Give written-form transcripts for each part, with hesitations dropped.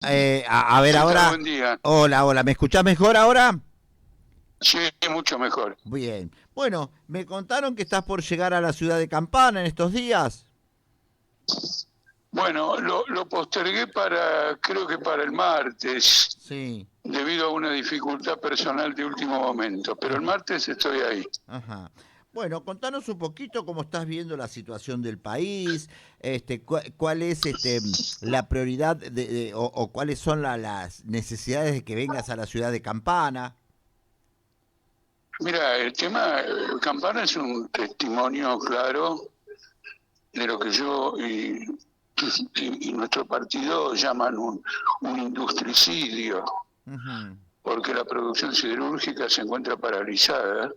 A ver ¿Qué tal? ahora. Buen día. Hola, hola, ¿me escuchás mejor ahora? Sí, mucho mejor. Bien. Bueno, me contaron que estás por llegar a la ciudad de Campana en estos días. Bueno, lo postergué creo que para el martes, Sí. debido a una dificultad personal de último momento, pero el Ajá, martes estoy ahí. ajá. Bueno, contanos un poquito cómo estás viendo la situación del país, cuál es la prioridad o cuáles son las necesidades de que vengas a la ciudad de Campana. Mira, el tema Campana es un testimonio claro de lo que yo y nuestro partido llaman un industricidio, Ujú, porque la producción siderúrgica se encuentra paralizada.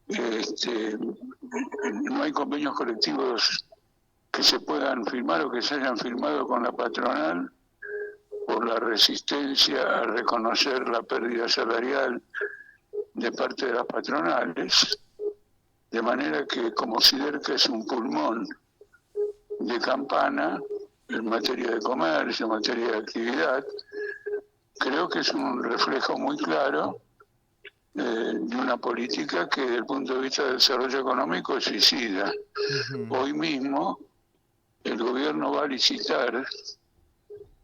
Este, no hay convenios colectivos que se puedan firmar o que se hayan firmado con la patronal por la resistencia a reconocer la pérdida salarial de parte de las patronales, de manera que como Siderca es un pulmón de Campana en materia de comercio, en materia de actividad, creo que es un reflejo muy claro de una política que desde el punto de vista del desarrollo económico es suicida. ujú, Hoy mismo el gobierno va a licitar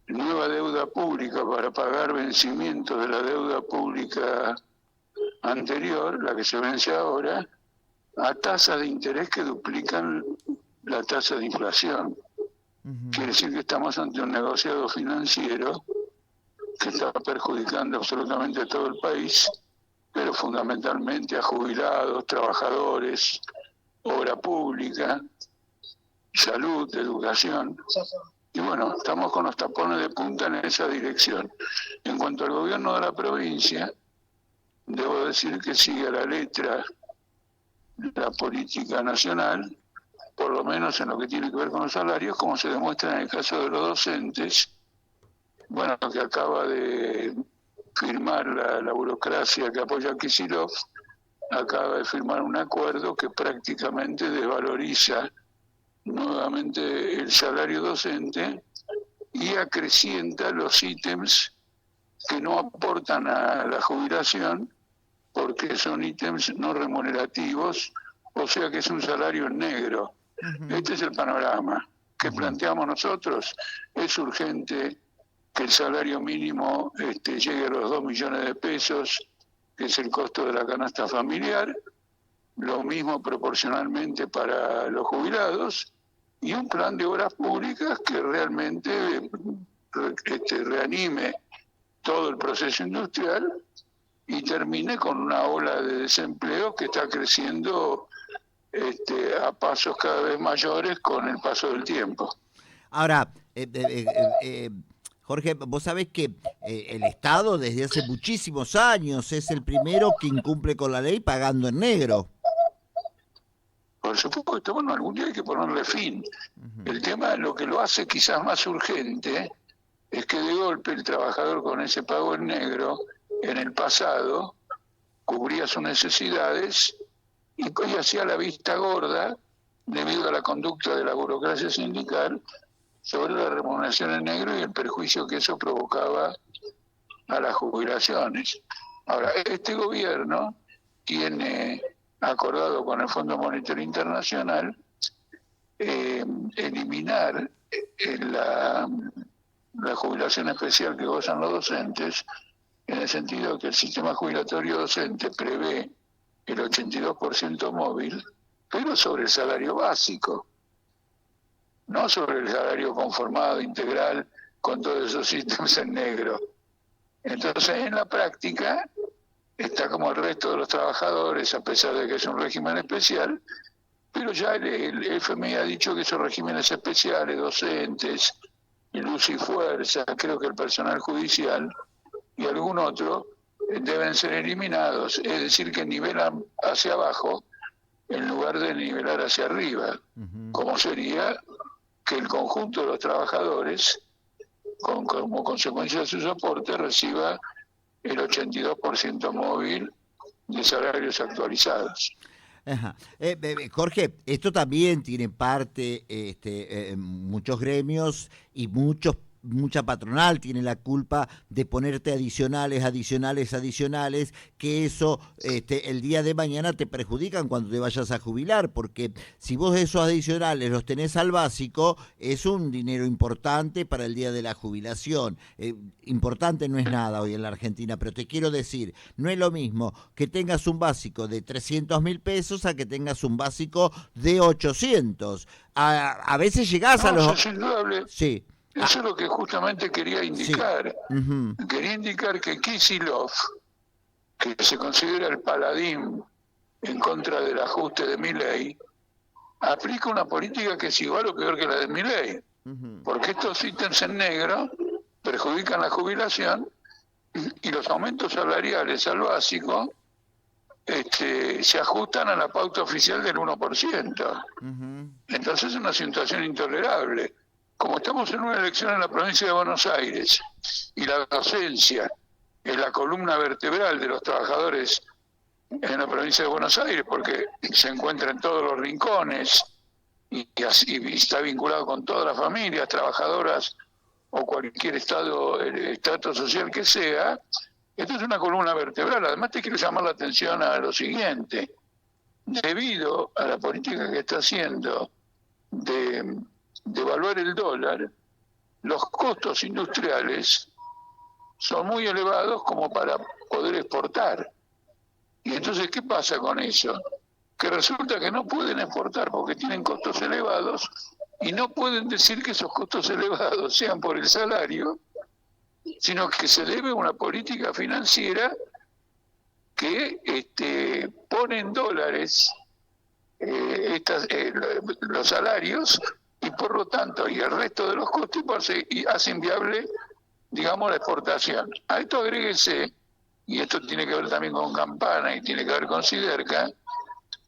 nueva deuda pública para pagar vencimientos de la deuda pública anterior, la que se vence ahora, a tasas de interés que duplican la tasa de inflación. ujú. Quiere decir que estamos ante un negociado financiero que está perjudicando absolutamente a todo el país, pero fundamentalmente a jubilados, trabajadores, obra pública, salud, educación. Y bueno, estamos con los tapones de punta en esa dirección. En cuanto al gobierno de la provincia, debo decir que sigue a la letra la política nacional, por lo menos en lo que tiene que ver con los salarios, como se demuestra en el caso de los docentes, bueno, que acaba de firmar la burocracia que apoya a Kicillof, acaba de firmar un acuerdo que prácticamente desvaloriza nuevamente el salario docente y acrecienta los ítems que no aportan a la jubilación porque son ítems no remunerativos, o sea que es un salario negro. Ujú, Este es el panorama que ujú. planteamos nosotros. Es urgente que el salario mínimo llegue a los 2 millones de pesos, que es el costo de la canasta familiar, lo mismo proporcionalmente para los jubilados, y un plan de obras públicas que realmente reanime todo el proceso industrial y termine con una ola de desempleo que está creciendo a pasos cada vez mayores con el paso del tiempo. Ahora, Jorge, vos sabés que el Estado desde hace muchísimos años es el primero que incumple con la ley pagando en negro. Por supuesto, bueno, algún día hay que ponerle fin. Ujú, El tema, lo que lo hace quizás más urgente, es que de golpe el trabajador con ese pago en negro, en el pasado, cubría sus necesidades y hacía la vista gorda debido a la conducta de la burocracia sindical sobre la remuneración en negro y el perjuicio que eso provocaba a las jubilaciones. Ahora, este gobierno tiene acordado con el Fondo Monetario Internacional eh, eliminar la jubilación especial que gozan los docentes, en el sentido que el sistema jubilatorio docente prevé el 82% móvil, pero sobre el salario básico, no sobre el salario conformado integral con todos esos sistemas en negro. Entonces, en la práctica, está como el resto de los trabajadores, a pesar de que es un régimen especial, pero ya el FMI ha dicho que esos regímenes especiales, docentes, luz y fuerza, creo que el personal judicial y algún otro, deben ser eliminados, es decir, que nivelan hacia abajo en lugar de nivelar hacia arriba, ujú. como sería que el conjunto de los trabajadores, como consecuencia de sus aportes, reciba el 82% móvil de salarios actualizados. Ajá. Jorge, esto también tiene parte, muchos gremios y muchos mucha patronal tiene la culpa de ponerte adicionales, que eso el día de mañana te perjudican cuando te vayas a jubilar, porque si vos esos adicionales los tenés al básico, es un dinero importante para el día de la jubilación. Importante no es nada hoy en la Argentina, pero te quiero decir, no es lo mismo que tengas un básico de 300.000 pesos a que tengas un básico de 800. A veces llegás a los... Eso es indudable. Sí. Eso es lo que justamente quería indicar. Sí. Uh-huh. Quería indicar que Kicillof, que se considera el paladín en contra del ajuste de Milei, aplica una política que es igual o peor que la de Milei. Uh-huh. Porque estos ítems en negro perjudican la jubilación y los aumentos salariales al básico se ajustan a la pauta oficial del 1%. Uh-huh. Entonces es una situación intolerable. Como estamos en una elección en la provincia de Buenos Aires y la docencia es la columna vertebral de los trabajadores en la provincia de Buenos Aires, porque se encuentra en todos los rincones y está vinculado con todas las familias trabajadoras o cualquier estrato social que sea, esto es una columna vertebral. Además te quiero llamar la atención a lo siguiente: debido a la política que está haciendo de devaluar el dólar, los costos industriales son muy elevados como para poder exportar. Y entonces, ¿qué pasa con eso? Que resulta que no pueden exportar porque tienen costos elevados y no pueden decir que esos costos elevados sean por el salario, sino que se debe a una política financiera que pone en dólares los salarios y por lo tanto y el resto de los costos hace inviable, digamos, la exportación. A esto agréguese, y esto tiene que ver también con Campana y tiene que ver con Siderca,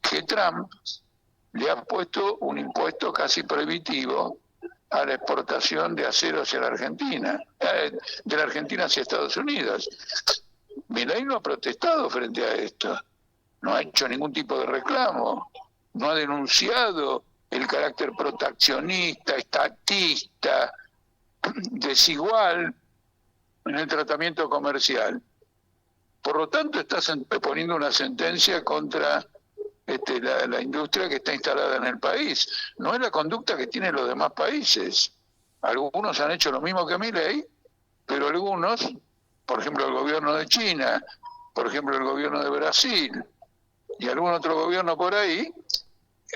que Trump le ha puesto un impuesto casi prohibitivo a la exportación de acero hacia la Argentina, de la Argentina hacia Estados Unidos. Milei no ha protestado frente a esto, no ha hecho ningún tipo de reclamo, no ha denunciado el carácter proteccionista, estatista, desigual en el tratamiento comercial. Por lo tanto, está poniendo una sentencia contra la industria que está instalada en el país. No es la conducta que tienen los demás países. Algunos han hecho lo mismo que Milei, pero algunos, por ejemplo el gobierno de China, por ejemplo el gobierno de Brasil y algún otro gobierno por ahí,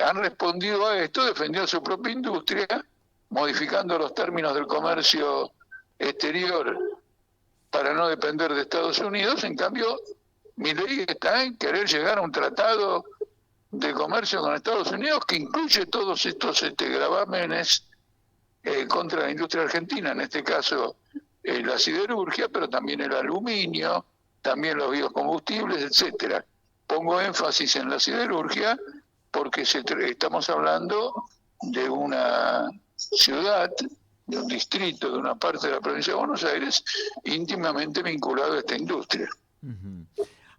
han respondido a esto, defendiendo su propia industria, modificando los términos del comercio exterior para no depender de Estados Unidos. En cambio, Milei está en querer llegar a un tratado de comercio con Estados Unidos que incluye todos estos gravámenes contra la industria argentina, en este caso la siderurgia, pero también el aluminio, también los biocombustibles, etcétera. Pongo énfasis en la siderurgia porque estamos hablando de una ciudad, de un distrito, de una parte de la provincia de Buenos Aires, íntimamente vinculado a esta industria. Uh-huh.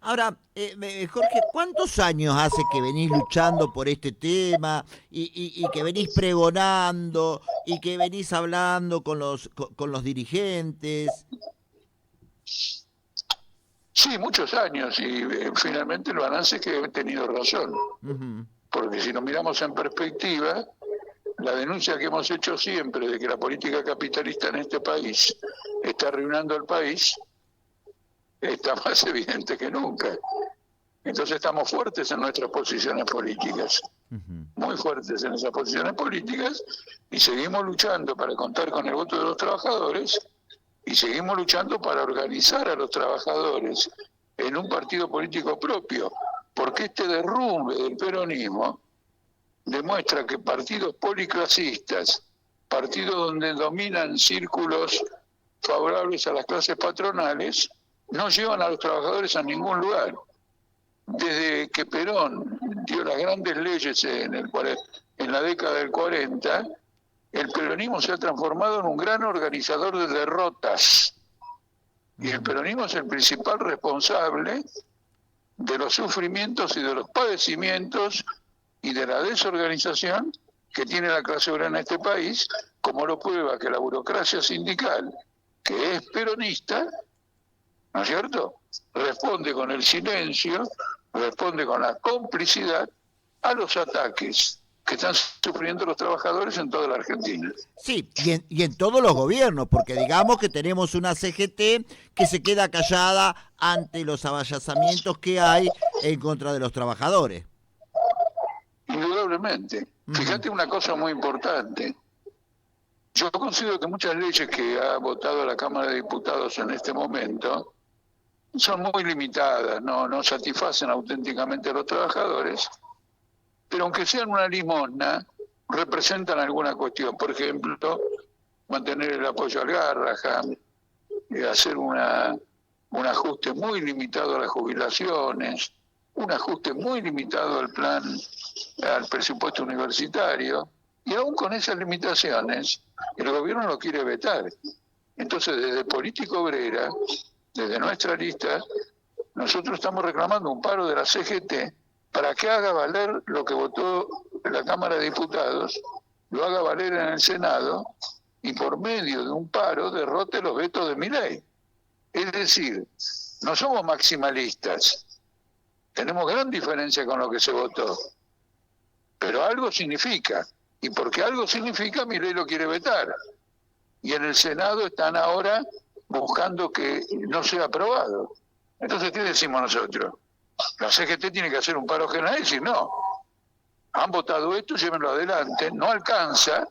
Ahora, Jorge, ¿cuántos años hace que venís luchando por este tema y que venís pregonando y que venís hablando con los dirigentes? Sí, muchos años, y finalmente el balance es que he tenido razón. Uh-huh. Porque si nos miramos en perspectiva, la denuncia que hemos hecho siempre de que la política capitalista en este país está arruinando al país, está más evidente que nunca. Entonces estamos fuertes en nuestras posiciones políticas, muy fuertes en esas posiciones políticas, y seguimos luchando para contar con el voto de los trabajadores, y seguimos luchando para organizar a los trabajadores en un partido político propio, porque este derrumbe del peronismo demuestra que partidos policlasistas, partidos donde dominan círculos favorables a las clases patronales, no llevan a los trabajadores a ningún lugar. Desde que Perón dio las grandes leyes en la década del 40, el peronismo se ha transformado en un gran organizador de derrotas. Y el peronismo es el principal responsable de los sufrimientos y de los padecimientos y de la desorganización que tiene la clase obrera en este país, como lo prueba que la burocracia sindical, que es peronista, ¿no es cierto?, responde con el silencio, responde con la complicidad a los ataques que están sufriendo los trabajadores en toda la Argentina. Sí, y en todos los gobiernos, porque digamos que tenemos una CGT que se queda callada ante los avallazamientos que hay en contra de los trabajadores. Indudablemente. Fíjate una cosa muy importante. Yo considero que muchas leyes que ha votado la Cámara de Diputados en este momento son muy limitadas, no satisfacen auténticamente a los trabajadores, pero aunque sean una limosna, representan alguna cuestión. Por ejemplo, mantener el apoyo al Garrahan, hacer un ajuste muy limitado a las jubilaciones, un ajuste muy limitado al presupuesto universitario, y aún con esas limitaciones, el gobierno lo quiere vetar. Entonces, desde Política Obrera, desde nuestra lista, nosotros estamos reclamando un paro de la CGT para que haga valer lo que votó la Cámara de Diputados, lo haga valer en el Senado, y por medio de un paro derrote los vetos de Milei. Es decir, no somos maximalistas, tenemos gran diferencia con lo que se votó, pero algo significa, y porque algo significa, Milei lo quiere vetar, y en el Senado están ahora buscando que no sea aprobado. Entonces, ¿qué decimos nosotros? La CGT tiene que hacer un paro general y decir, no, han votado esto, llévenlo adelante, no alcanza,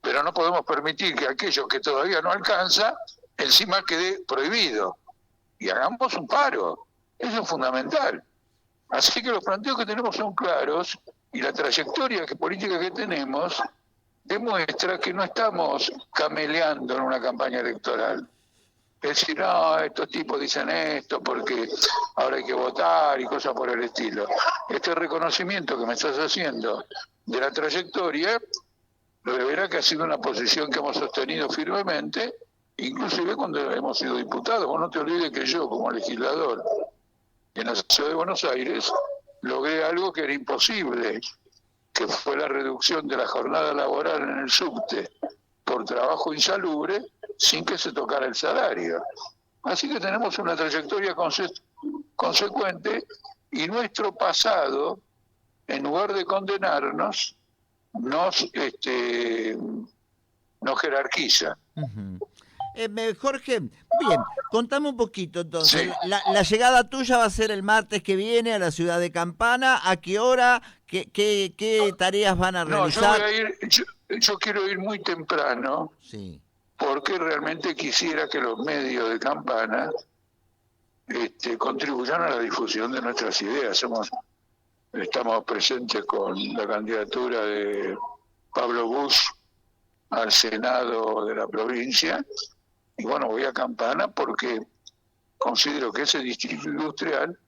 pero no podemos permitir que aquello que todavía no alcanza, encima quede prohibido. Y hagamos un paro, eso es fundamental. Así que los planteos que tenemos son claros, y la trayectoria política que tenemos demuestra que no estamos cameleando en una campaña electoral. Es decir, no, estos tipos dicen esto porque ahora hay que votar y cosas por el estilo. Este reconocimiento que me estás haciendo de la trayectoria, lo verá que ha sido una posición que hemos sostenido firmemente, inclusive cuando hemos sido diputados. Vos no te olvides que yo, como legislador en la ciudad de Buenos Aires, logré algo que era imposible, que fue la reducción de la jornada laboral en el subte por trabajo insalubre, sin que se tocara el salario. Así que tenemos una trayectoria consecuente, y nuestro pasado, en lugar de condenarnos, nos jerarquiza. Jorge, bien, contame un poquito entonces. Sí. La llegada tuya va a ser el martes que viene a la ciudad de Campana. ¿A qué hora? ¿Qué tareas van a realizar? Yo quiero ir muy temprano. Sí. Porque realmente quisiera que los medios de Campana contribuyan a la difusión de nuestras ideas. Estamos presentes con la candidatura de Pablo Busch al Senado de la provincia, y bueno, voy a Campana porque considero que ese distrito industrial,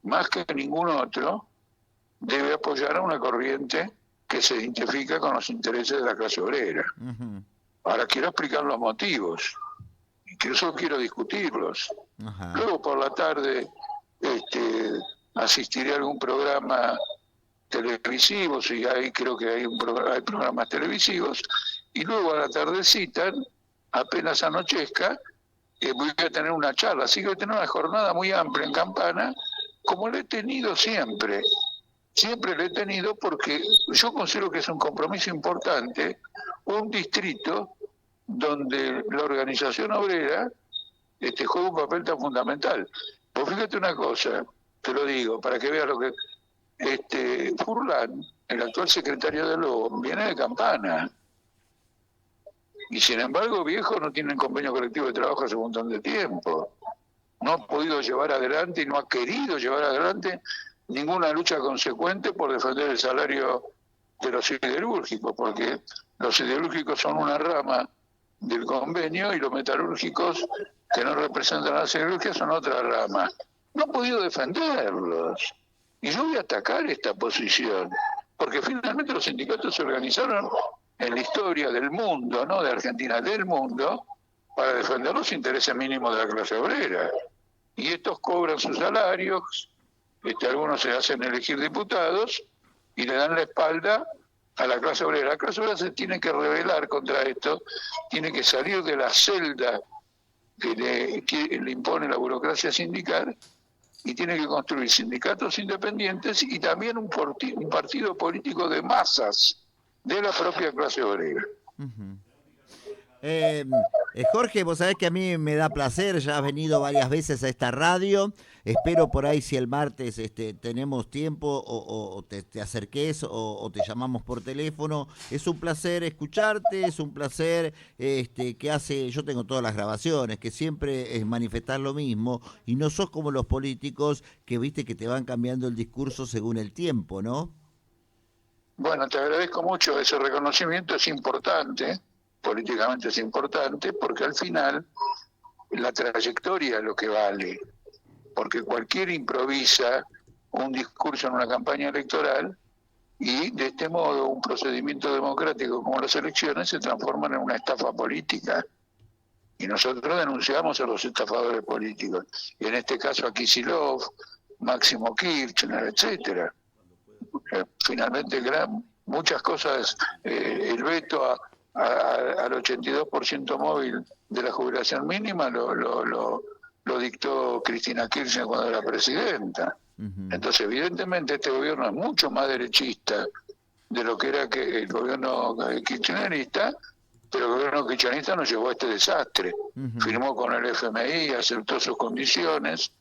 más que ningún otro, debe apoyar a una corriente que se identifica con los intereses de la clase obrera. Uh-huh. Ahora quiero explicar los motivos, incluso quiero discutirlos. Uh-huh. Luego por la tarde asistiré a algún programa televisivo, y ahí creo que hay programas televisivos, y luego a la tardecita, apenas anochezca, voy a tener una charla. Así que voy a tener una jornada muy amplia en Campana, como la he tenido siempre. Siempre la he tenido porque yo considero que es un compromiso importante, un distrito donde la organización obrera juega un papel tan fundamental. Pues fíjate una cosa, te lo digo, para que veas lo que... Furlan, el actual secretario de Lobo, viene de Campana. Y sin embargo, viejos no tienen convenio colectivo de trabajo hace un montón de tiempo. No ha podido llevar adelante y no ha querido llevar adelante ninguna lucha consecuente por defender el salario de los siderúrgicos, porque los siderúrgicos son una rama del convenio y los metalúrgicos que no representan a la siderurgia son otra rama. No ha podido defenderlos. Y yo voy a atacar esta posición, porque finalmente los sindicatos se organizaron en la historia del mundo, no de Argentina, del mundo, para defender los intereses mínimos de la clase obrera. Y estos cobran sus salarios, algunos se hacen elegir diputados y le dan la espalda a la clase obrera. La clase obrera se tiene que rebelar contra esto, tiene que salir de la celda que le impone la burocracia sindical y tiene que construir sindicatos independientes y también un partido político de masas de la propia clase obrera. Uh-huh. Jorge, vos sabés que a mí me da placer, ya has venido varias veces a esta radio, espero por ahí si el martes tenemos tiempo o te acerques o te llamamos por teléfono. Es un placer escucharte, es un placer yo tengo todas las grabaciones, que siempre es manifestar lo mismo y no sos como los políticos que viste que te van cambiando el discurso según el tiempo, ¿no? Bueno, te agradezco mucho, ese reconocimiento es importante. Políticamente es importante porque al final la trayectoria es lo que vale, porque cualquiera improvisa un discurso en una campaña electoral y de este modo un procedimiento democrático como las elecciones se transforman en una estafa política y nosotros denunciamos a los estafadores políticos y en este caso a Kicillof, Máximo Kirchner, etcétera. Finalmente muchas cosas, el veto al 82% móvil de la jubilación mínima lo dictó Cristina Kirchner cuando era presidenta. Uh-huh. Entonces, evidentemente, este gobierno es mucho más derechista de lo que era el gobierno kirchnerista, pero el gobierno kirchnerista nos llevó a este desastre. Uh-huh. Firmó con el FMI, aceptó sus condiciones.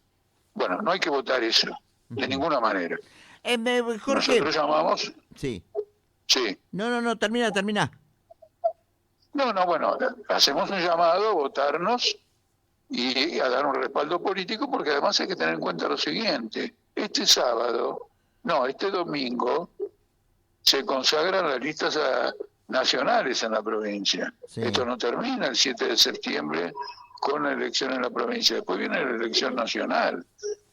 Bueno, no hay que votar eso, de ninguna manera. Jorge. Nosotros llamamos... Sí. Sí. No, termina. No, bueno, hacemos un llamado a votarnos y a dar un respaldo político, porque además hay que tener en cuenta lo siguiente: este domingo se consagran las listas nacionales en la provincia. Sí. Esto no termina el 7 de septiembre con la elección en la provincia, después viene la elección nacional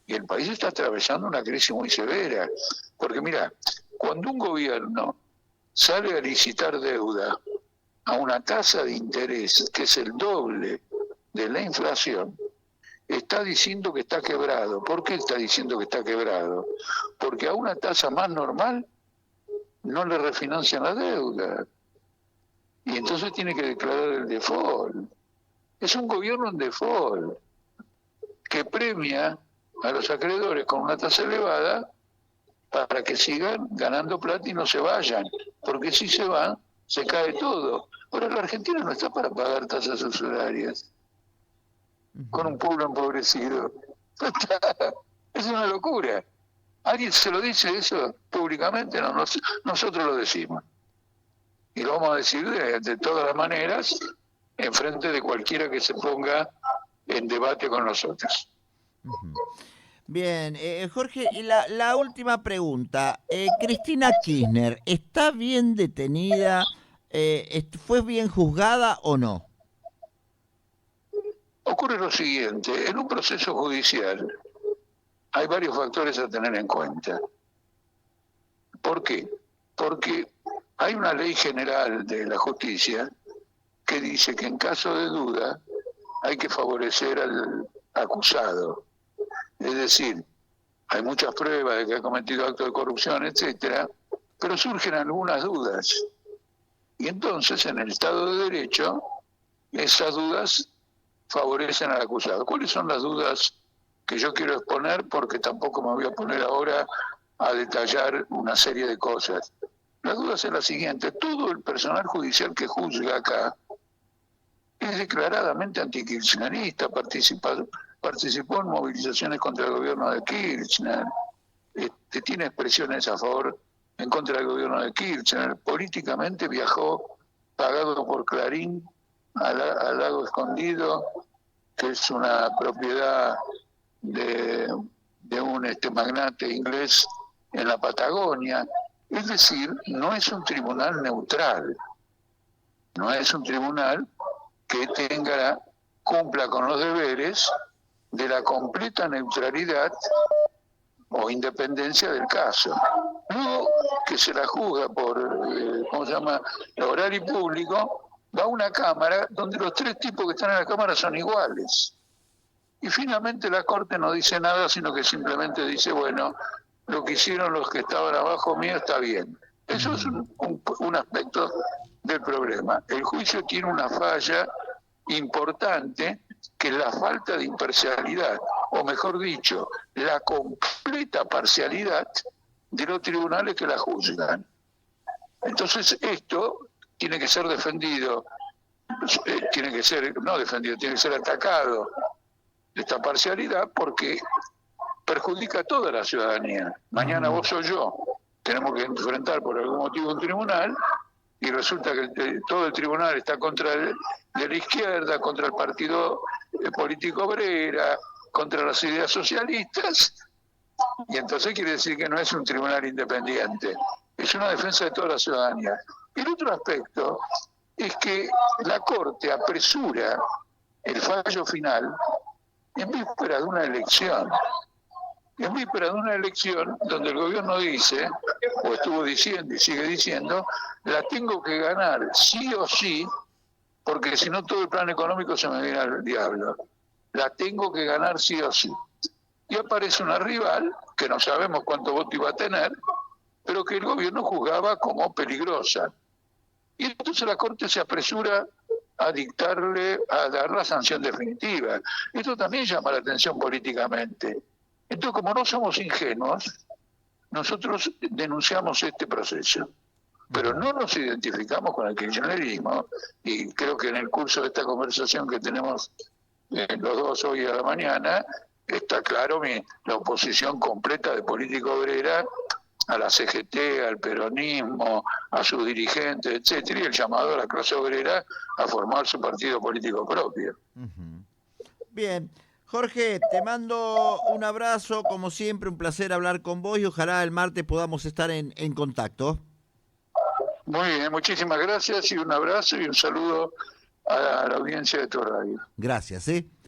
y el país está atravesando una crisis muy severa, porque mira, cuando un gobierno sale a licitar deuda a una tasa de interés que es el doble de la inflación, está diciendo que está quebrado. ¿Por qué está diciendo que está quebrado? Porque a una tasa más normal no le refinancian la deuda. Y entonces tiene que declarar el default. Es un gobierno en default que premia a los acreedores con una tasa elevada para que sigan ganando plata y no se vayan. Porque si se van, se cae todo. Ahora la Argentina no está para pagar tasas usurarias con un pueblo empobrecido. Es una locura. ¿Alguien se lo dice eso públicamente? No, nosotros lo decimos. Y lo vamos a decir de todas las maneras, en frente de cualquiera que se ponga en debate con nosotros. Bien, Jorge, y la última pregunta. Cristina Kirchner, ¿está bien detenida? ¿Fue bien juzgada o no? Ocurre lo siguiente: en un proceso judicial hay varios factores a tener en cuenta. ¿Por qué? Porque hay una ley general de la justicia que dice que en caso de duda hay que favorecer al acusado. Es decir, hay muchas pruebas de que ha cometido actos de corrupción, etcétera, pero surgen algunas dudas. Y entonces, en el Estado de Derecho, esas dudas favorecen al acusado. ¿Cuáles son las dudas que yo quiero exponer? Porque tampoco me voy a poner ahora a detallar una serie de cosas. La duda es la siguiente: todo el personal judicial que juzga acá es declaradamente antikirchnerista, participó en movilizaciones contra el gobierno de Kirchner, tiene expresiones a favor, en contra del gobierno de Kirchner, políticamente viajó pagado por Clarín al Lago Escondido, que es una propiedad de un magnate inglés en la Patagonia. Es decir, no es un tribunal neutral, no es un tribunal que cumpla con los deberes de la completa neutralidad o independencia del caso. Luego que se la juzga por, horario público, va a una cámara donde los tres tipos que están en la cámara son iguales. Y finalmente la Corte no dice nada, sino que simplemente dice, bueno, lo que hicieron los que estaban abajo mío está bien. Eso es un aspecto del problema. El juicio tiene una falla importante, que es la falta de imparcialidad, o mejor dicho, la completa parcialidad de los tribunales que la juzgan. Entonces esto tiene que ser defendido, tiene que ser, no defendido, tiene que ser atacado, esta parcialidad, porque perjudica a toda la ciudadanía. Mañana vos o yo tenemos que enfrentar por algún motivo un tribunal y resulta que todo el tribunal está de la izquierda, contra el partido político obrera, contra las ideas socialistas, y entonces quiere decir que no es un tribunal independiente, es una defensa de toda la ciudadanía. El otro aspecto es que la Corte apresura el fallo final en víspera de una elección. En víspera de una elección donde el gobierno dice, o estuvo diciendo y sigue diciendo, la tengo que ganar sí o sí, porque si no todo el plan económico se me viene al diablo. La tengo que ganar sí o sí. Y aparece una rival, que no sabemos cuánto voto iba a tener, pero que el gobierno juzgaba como peligrosa. Y entonces la Corte se apresura a dar la sanción definitiva. Esto también llama la atención políticamente. Entonces, como no somos ingenuos, nosotros denunciamos este proceso, pero no nos identificamos con el kirchnerismo, y creo que en el curso de esta conversación que tenemos los dos hoy a la mañana, está claro la oposición completa de política obrera a la CGT, al peronismo, a sus dirigentes, etcétera, y el llamado a la clase obrera a formar su partido político propio. Bien. Jorge, te mando un abrazo, como siempre, un placer hablar con vos y ojalá el martes podamos estar en contacto. Muy bien, muchísimas gracias y un abrazo y un saludo a la audiencia de tu radio. Gracias,